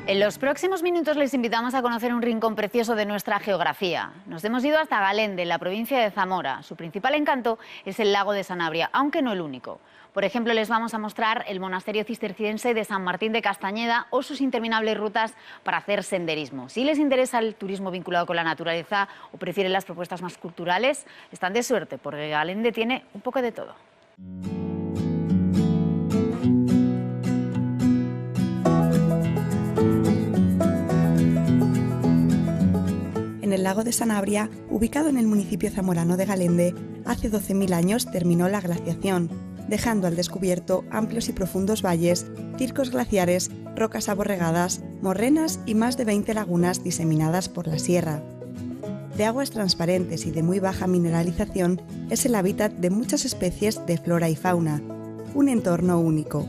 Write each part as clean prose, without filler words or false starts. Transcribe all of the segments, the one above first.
En los próximos minutos les invitamos a conocer un rincón precioso de nuestra geografía. Nos hemos ido hasta Galende, en la provincia de Zamora. Su principal encanto es el lago de Sanabria, aunque no el único. Por ejemplo, les vamos a mostrar el monasterio cisterciense de San Martín de Castañeda o sus interminables rutas para hacer senderismo. Si les interesa el turismo vinculado con la naturaleza o prefieren las propuestas más culturales, están de suerte, porque Galende tiene un poco de todo. En el lago de Sanabria, ubicado en el municipio zamorano de Galende, hace 12.000 años terminó la glaciación, dejando al descubierto amplios y profundos valles, circos glaciares, rocas aborregadas, morrenas y más de 20 lagunas diseminadas por la sierra. De aguas transparentes y de muy baja mineralización, es el hábitat de muchas especies de flora y fauna, un entorno único.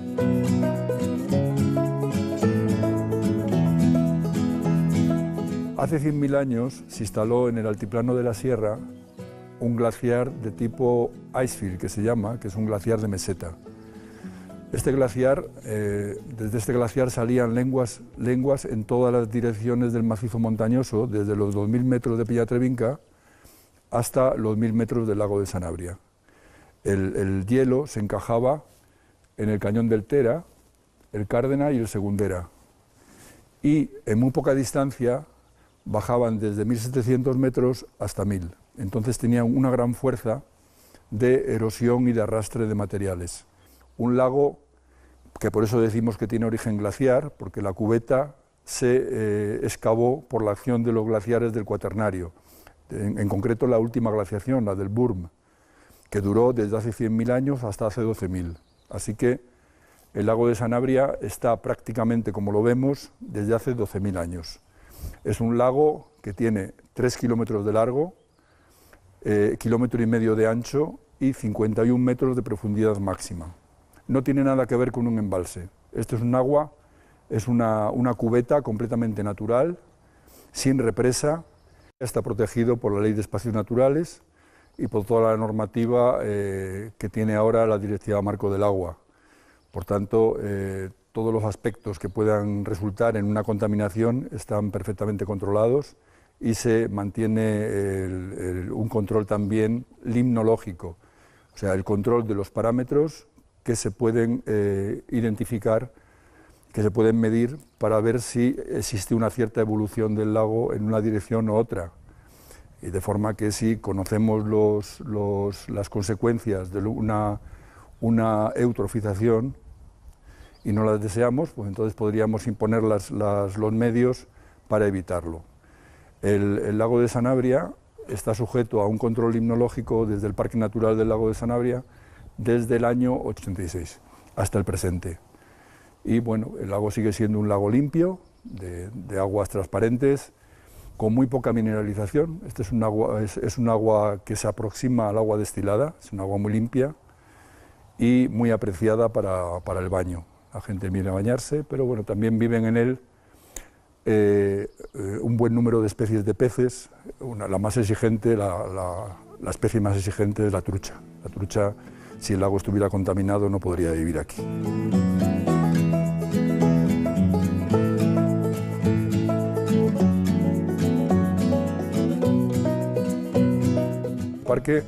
Hace 100.000 años se instaló en el altiplano de la sierra un glaciar de tipo icefield, que se llama, que es un glaciar de meseta. Este glaciar, desde este glaciar salían lenguas en todas las direcciones del macizo montañoso, desde los 2.000 metros de Pillatrevinca hasta los 1.000 metros del lago de Sanabria. El hielo se encajaba en el cañón del Tera, el Cárdena y el Segundera. Y en muy poca distancia bajaban desde 1.700 metros hasta 1.000. Entonces tenían una gran fuerza de erosión y de arrastre de materiales. Un lago que por eso decimos que tiene origen glaciar, porque la cubeta se excavó por la acción de los glaciares del Cuaternario, en concreto la última glaciación, la del Burm, que duró desde hace 100.000 años hasta hace 12.000. Así que el lago de Sanabria está prácticamente como lo vemos desde hace 12.000 años. Es un lago que tiene 3 kilómetros de largo, 1,5 kilómetros de ancho y 51 metros de profundidad máxima. No tiene nada que ver con un embalse. Esto es un agua, es una cubeta completamente natural, sin represa. Está protegido por la Ley de Espacios Naturales y por toda la normativa que tiene ahora la Directiva Marco del Agua. Por tanto, todos los aspectos que puedan resultar en una contaminación están perfectamente controlados y se mantiene un control también limnológico, o sea, el control de los parámetros que se pueden identificar, que se pueden medir para ver si existe una cierta evolución del lago en una dirección u otra. Y de forma que si conocemos las consecuencias de una eutrofización y no las deseamos, pues entonces podríamos imponer los medios para evitarlo. El lago de Sanabria está sujeto a un control limnológico desde el Parque Natural del Lago de Sanabria desde el año 86 hasta el presente. Y bueno, el lago sigue siendo un lago limpio, de aguas transparentes, con muy poca mineralización. Este es un agua que se aproxima al agua destilada, es un agua muy limpia y muy apreciada para el baño. La gente viene a bañarse, pero bueno, también viven en él un buen número de especies de peces. La más exigente, la especie más exigente es la trucha. La trucha, si el lago estuviera contaminado, no podría vivir aquí. El parque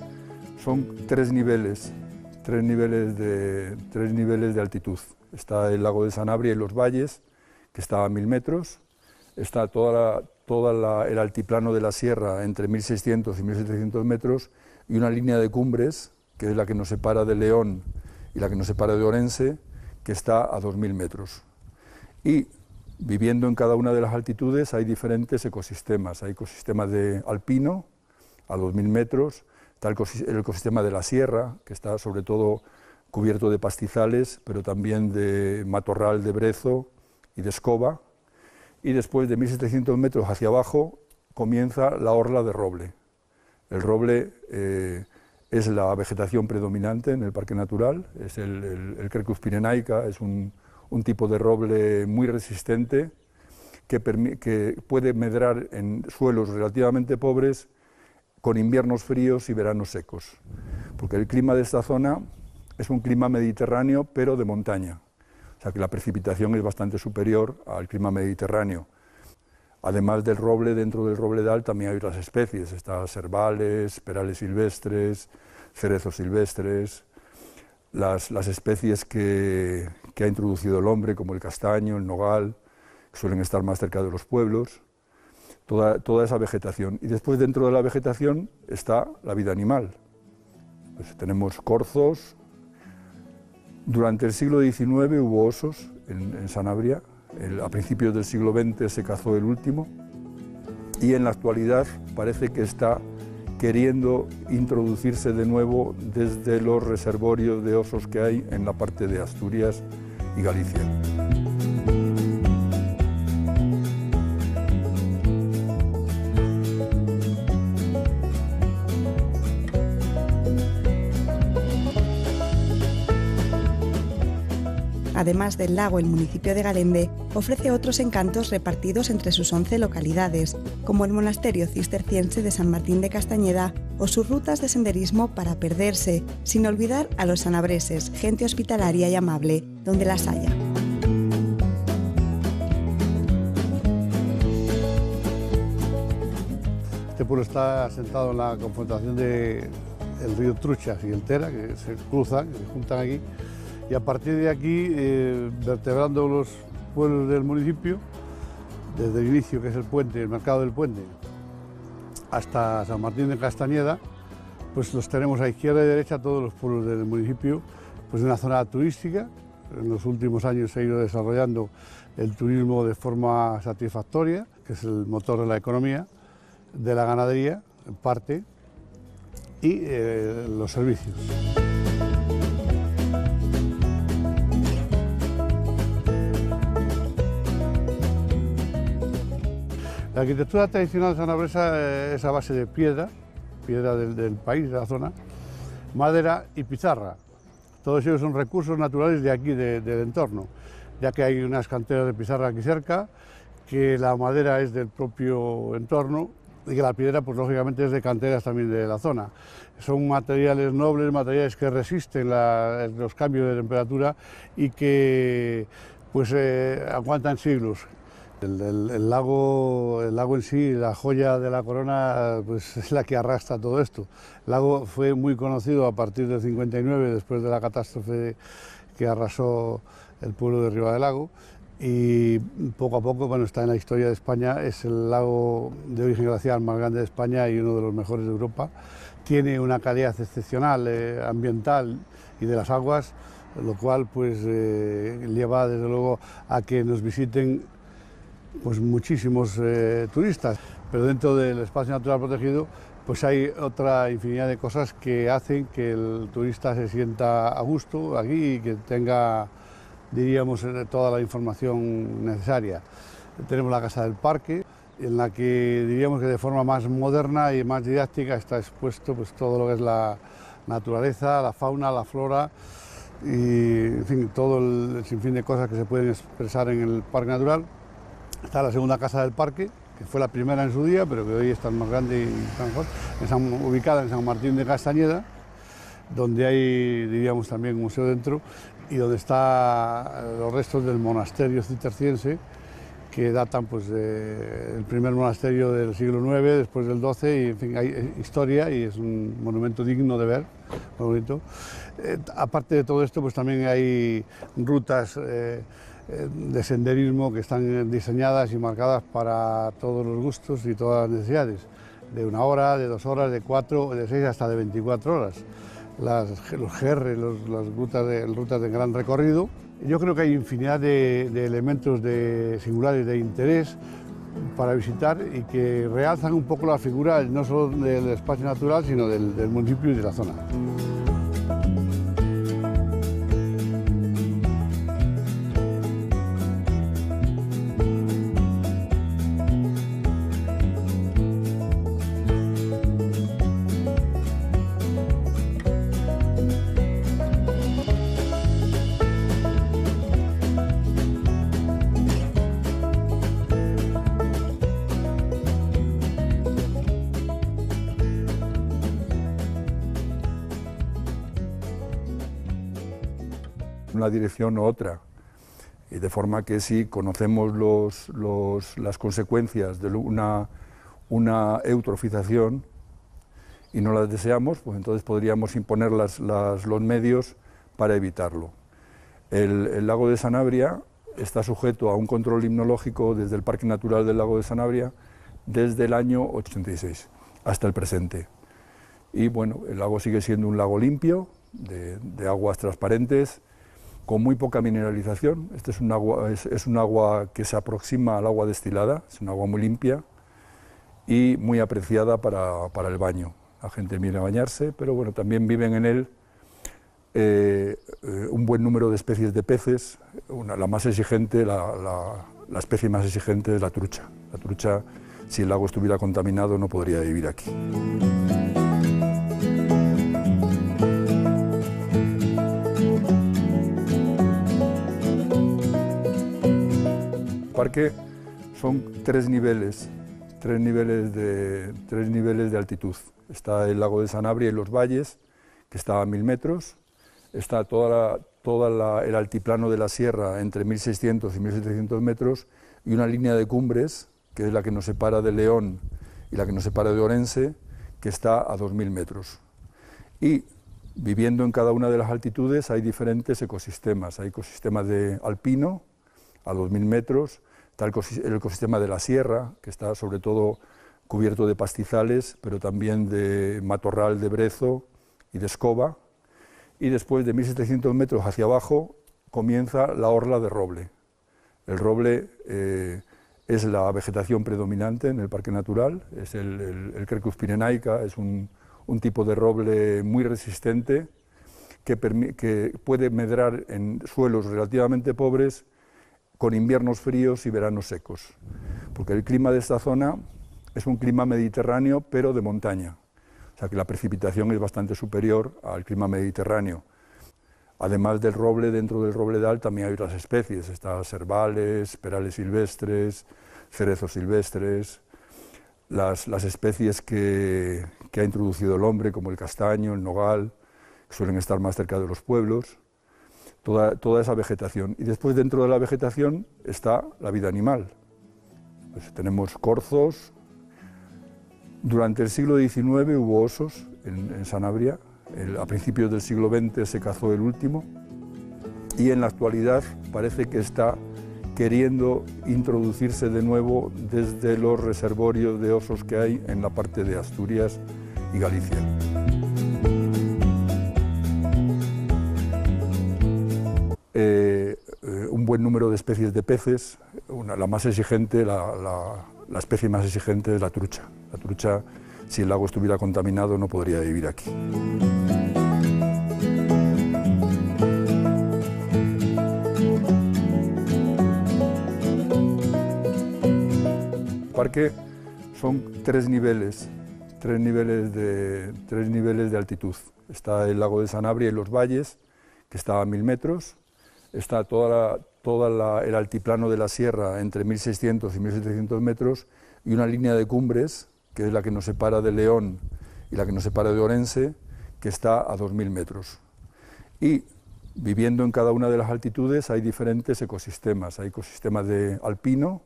son tres niveles de altitud. Está el lago de Sanabria y los valles, que está a 1.000 metros. Está todo el altiplano de la sierra entre 1.600 y 1.700 metros y una línea de cumbres, que es la que nos separa de León y la que nos separa de Orense, que está a 2.000 metros. Y viviendo en cada una de las altitudes hay diferentes ecosistemas. Hay ecosistemas de alpino, a 2.000 metros, está el ecosistema de la sierra, que está sobre todo cubierto de pastizales, pero también de matorral de brezo y de escoba. Y después de 1.700 metros hacia abajo comienza la orla de roble. El roble es la vegetación predominante en el parque natural, es el Quercus pyrenaica, es un tipo de roble muy resistente que puede medrar en suelos relativamente pobres con inviernos fríos y veranos secos, porque el clima de esta zona es un clima mediterráneo pero de montaña. O O sea que la precipitación es bastante superior al clima mediterráneo. Además del roble, dentro del robledal también hay otras especies, está serbales, perales silvestres, cerezos silvestres, las especies que ha introducido el hombre, como el castaño, el nogal, que suelen estar más cerca de los pueblos, toda esa vegetación. Y después dentro de la vegetación está la vida animal. Pues tenemos corzos. Durante el siglo XIX hubo osos en Sanabria. A principios del siglo XX se cazó el último y en la actualidad parece que está queriendo introducirse de nuevo desde los reservorios de osos que hay en la parte de Asturias y Galicia. Además del lago, el municipio de Galende ofrece otros encantos repartidos entre sus 11 localidades, como el monasterio cisterciense de San Martín de Castañeda o sus rutas de senderismo para perderse, sin olvidar a los sanabreses, gente hospitalaria y amable, donde las haya. Este pueblo está asentado en la confrontación del río Truchas y el Tera, que se cruzan, que se juntan aquí. Y a partir de aquí, vertebrando los pueblos del municipio, desde el inicio, que es el puente, el mercado del puente, hasta San Martín de Castañeda, pues los tenemos a izquierda y derecha todos los pueblos del municipio, pues una zona turística. En los últimos años se ha ido desarrollando el turismo de forma satisfactoria, que es el motor de la economía, de la ganadería, en parte, y los servicios. La arquitectura tradicional sanabresa es a base de piedra del país, de la zona, madera y pizarra. Todos ellos son recursos naturales de aquí, del entorno, ya que hay unas canteras de pizarra aquí cerca, que la madera es del propio entorno y que la piedra, pues lógicamente, es de canteras también de la zona. Son materiales nobles, materiales que resisten los cambios de temperatura y que pues, aguantan siglos. El lago en sí, la joya de la corona, pues es la que arrastra todo esto. El lago fue muy conocido a partir del 59, después de la catástrofe que arrasó el pueblo de Ribadelago, y poco a poco, bueno, está en la historia de España, es el lago de origen glaciar más grande de España y uno de los mejores de Europa. Tiene una calidad excepcional ambiental y de las aguas, lo cual pues lleva desde luego a que nos visiten pues muchísimos turistas, pero dentro del espacio natural protegido pues hay otra infinidad de cosas que hacen que el turista se sienta a gusto aquí y que tenga, diríamos, toda la información necesaria. Tenemos la Casa del Parque, en la que diríamos que de forma más moderna y más didáctica está expuesto pues todo lo que es la naturaleza, la fauna, la flora y, en fin, todo el sinfín de cosas que se pueden expresar en el Parque Natural. Está la segunda Casa del Parque, que fue la primera en su día, pero que hoy está más grande y está mejor, ubicada en San Martín de Castañeda, donde hay, diríamos, también un museo dentro, y donde están los restos del monasterio cisterciense, que datan pues, del primer monasterio del siglo IX, después del XII, y en fin, hay historia y es un monumento digno de ver, muy bonito. Aparte de todo esto, pues también hay rutas de senderismo que están diseñadas y marcadas para todos los gustos y todas las necesidades, de 1 hora, de 2 horas, de 4, de 6 hasta de 24 horas. Los GR, las rutas de gran recorrido. Yo creo que hay infinidad de elementos singulares de interés para visitar y que realzan un poco la figura no solo del espacio natural, sino del municipio y de la zona. Una dirección u otra. Y de forma que si conocemos las consecuencias de una eutrofización y no las deseamos, pues entonces podríamos imponer los medios para evitarlo. El lago de Sanabria está sujeto a un control limnológico desde el Parque Natural del Lago de Sanabria desde el año 86 hasta el presente. Y bueno, el lago sigue siendo un lago limpio, de aguas transparentes, con muy poca mineralización. Este es un agua que se aproxima al agua destilada, es un agua muy limpia y muy apreciada para el baño. La gente viene a bañarse, pero bueno, también viven en él un buen número de especies de peces. La más exigente, la especie más exigente es la trucha. La trucha, si el lago estuviera contaminado, no podría vivir aquí. El parque son tres niveles de altitud. Está el lago de Sanabria y los valles, que está a 1000 metros. Está el altiplano de la sierra entre 1600 y 1700 metros y una línea de cumbres, que es la que nos separa de León y la que nos separa de Orense, que está a 2000 metros. Y viviendo en cada una de las altitudes hay diferentes ecosistemas. Hay ecosistemas de alpino, a 2000 metros, está el ecosistema de la sierra, que está sobre todo cubierto de pastizales, pero también de matorral de brezo y de escoba. Y después de 1700 metros hacia abajo comienza la orla de roble. El roble es la vegetación predominante en el parque natural, es el Quercus pyrenaica, es un tipo de roble muy resistente que puede medrar en suelos relativamente pobres con inviernos fríos y veranos secos, porque el clima de esta zona es un clima mediterráneo pero de montaña. O sea que la precipitación es bastante superior al clima mediterráneo. Además del roble, dentro del robledal también hay otras especies, está cervales, perales silvestres, cerezos silvestres, las especies que ha introducido el hombre, como el castaño, el nogal, que suelen estar más cerca de los pueblos, toda esa vegetación. Y después dentro de la vegetación está la vida animal. Pues tenemos corzos. Durante el siglo XIX hubo osos en Sanabria, a principios del siglo XX se cazó el último y en la actualidad parece que está queriendo introducirse de nuevo desde los reservorios de osos que hay en la parte de Asturias y Galicia. Un buen número de especies de peces, la más exigente, la especie más exigente es la trucha. La trucha, si el lago estuviera contaminado, no podría vivir aquí. El parque son tres niveles de altitud. Está el lago de Sanabria y los valles, que está a 1000 metros. Está el altiplano de la sierra entre 1600 y 1700 metros y una línea de cumbres, que es la que nos separa de León y la que nos separa de Orense, que está a 2000 metros. Y viviendo en cada una de las altitudes hay diferentes ecosistemas. Hay ecosistemas de alpino,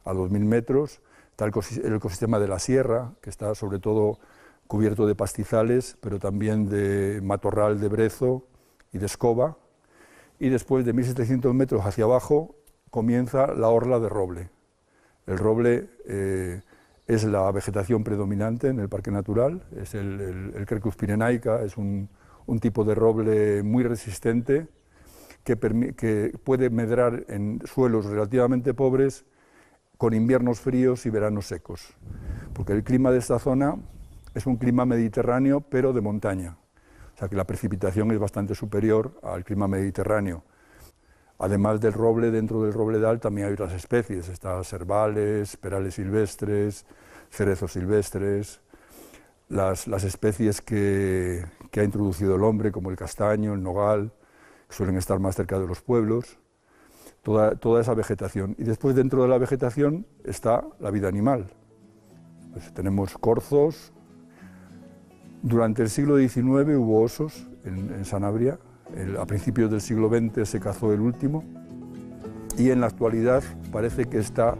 a 2000 metros, está el ecosistema de la sierra, que está sobre todo cubierto de pastizales, pero también de matorral de brezo y de escoba. Y después de 1700 metros hacia abajo comienza la orla de roble. El roble es la vegetación predominante en el parque natural, es el Quercus pyrenaica, es un tipo de roble muy resistente que puede medrar en suelos relativamente pobres con inviernos fríos y veranos secos, porque el clima de esta zona es un clima mediterráneo pero de montaña. O sea que la precipitación es bastante superior al clima mediterráneo. Además del roble, dentro del robledal también hay otras especies, está cervales, perales silvestres, cerezos silvestres, las especies que ha introducido el hombre, como el castaño, el nogal, que suelen estar más cerca de los pueblos, toda esa vegetación. Y después dentro de la vegetación está la vida animal. Pues tenemos corzos. Durante el siglo XIX hubo osos en Sanabria, a principios del siglo XX se cazó el último y en la actualidad parece que está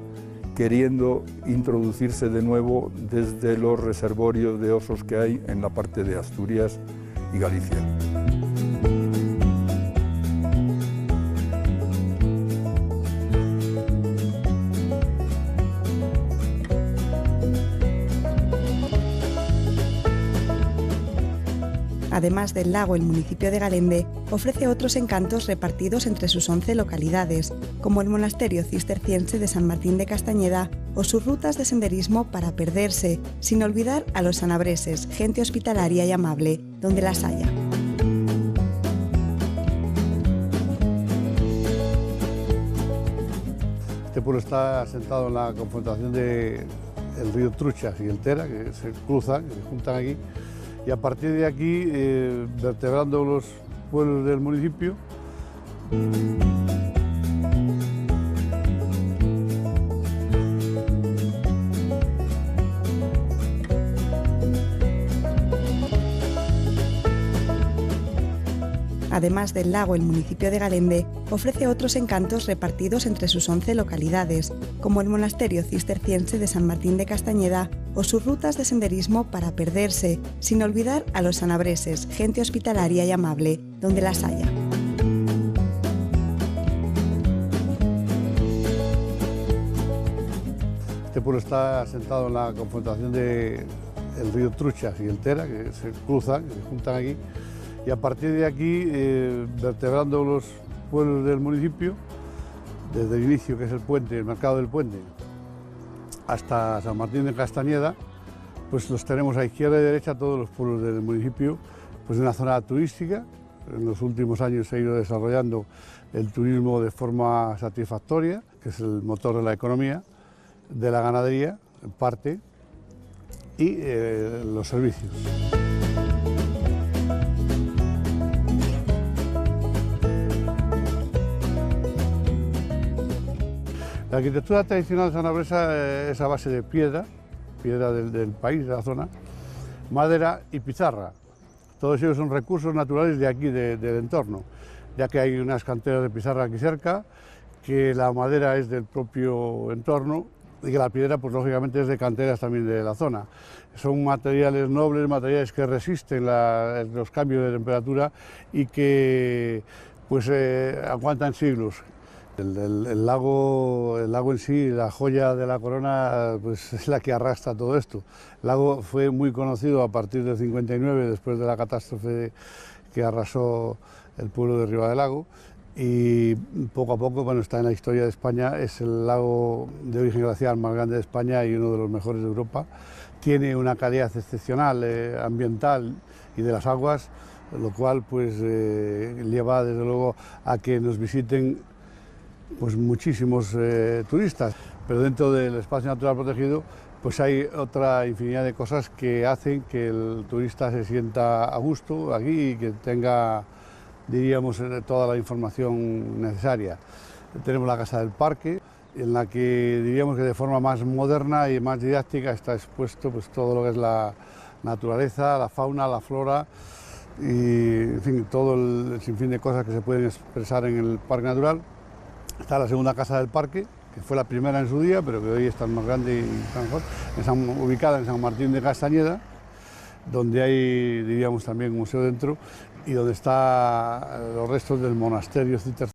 queriendo introducirse de nuevo desde los reservorios de osos que hay en la parte de Asturias y Galicia. Además del lago, el municipio de Galende ofrece otros encantos repartidos entre sus 11 localidades, como el monasterio cisterciense de San Martín de Castañeda o sus rutas de senderismo para perderse, sin olvidar a los sanabreses, gente hospitalaria y amable, donde las haya. Este pueblo está asentado en la confrontación del río Truchas y el Tera, que se cruzan, que se juntan aquí, y a partir de aquí, vertebrando los pueblos del municipio. Además del lago, el municipio de Galende ofrece otros encantos repartidos entre sus 11 localidades, como el monasterio cisterciense de San Martín de Castañeda o sus rutas de senderismo para perderse, sin olvidar a los sanabreses, gente hospitalaria y amable, donde las haya. Este pueblo está asentado en la confrontación del río Truchas y el Tera, que se cruzan, que se juntan aquí, y a partir de aquí, vertebrando los pueblos del municipio, desde el inicio, que es el puente, el mercado del puente, hasta San Martín de Castañeda, pues los tenemos a izquierda y derecha todos los pueblos del municipio, pues en una zona turística. En los últimos años se ha ido desarrollando el turismo de forma satisfactoria, que es el motor de la economía, de la ganadería, en parte, y los servicios. La arquitectura tradicional sanabresa es a base de piedra del país, de la zona, madera y pizarra. Todos ellos son recursos naturales de aquí, del entorno, ya que hay unas canteras de pizarra aquí cerca, que la madera es del propio entorno y que la piedra, pues lógicamente, es de canteras también de la zona. Son materiales nobles, materiales que resisten los cambios de temperatura y que pues, aguantan siglos. El lago en sí, la joya de la corona, pues es la que arrastra todo esto. El lago fue muy conocido a partir del 59, después de la catástrofe que arrasó el pueblo de Ribadelago, y poco a poco, bueno, está en la historia de España. Es el lago de origen glaciar más grande de España y uno de los mejores de Europa. Tiene una calidad excepcional ambiental y de las aguas, lo cual pues lleva desde luego a que nos visiten pues muchísimos turistas, pero dentro del espacio natural protegido pues hay otra infinidad de cosas que hacen que el turista se sienta a gusto aquí y que tenga, diríamos, toda la información necesaria. Tenemos la Casa del Parque, en la que diríamos que de forma más moderna y más didáctica está expuesto pues todo lo que es la naturaleza, la fauna, la flora y en fin, todo el sinfín de cosas que se pueden expresar en el Parque Natural. Está la segunda Casa del Parque, que fue la primera en su día, pero que hoy está más grande y mejor, ubicada en San Martín de Castañeda, donde hay, diríamos, también un museo dentro y donde están los restos del monasterio cisterciense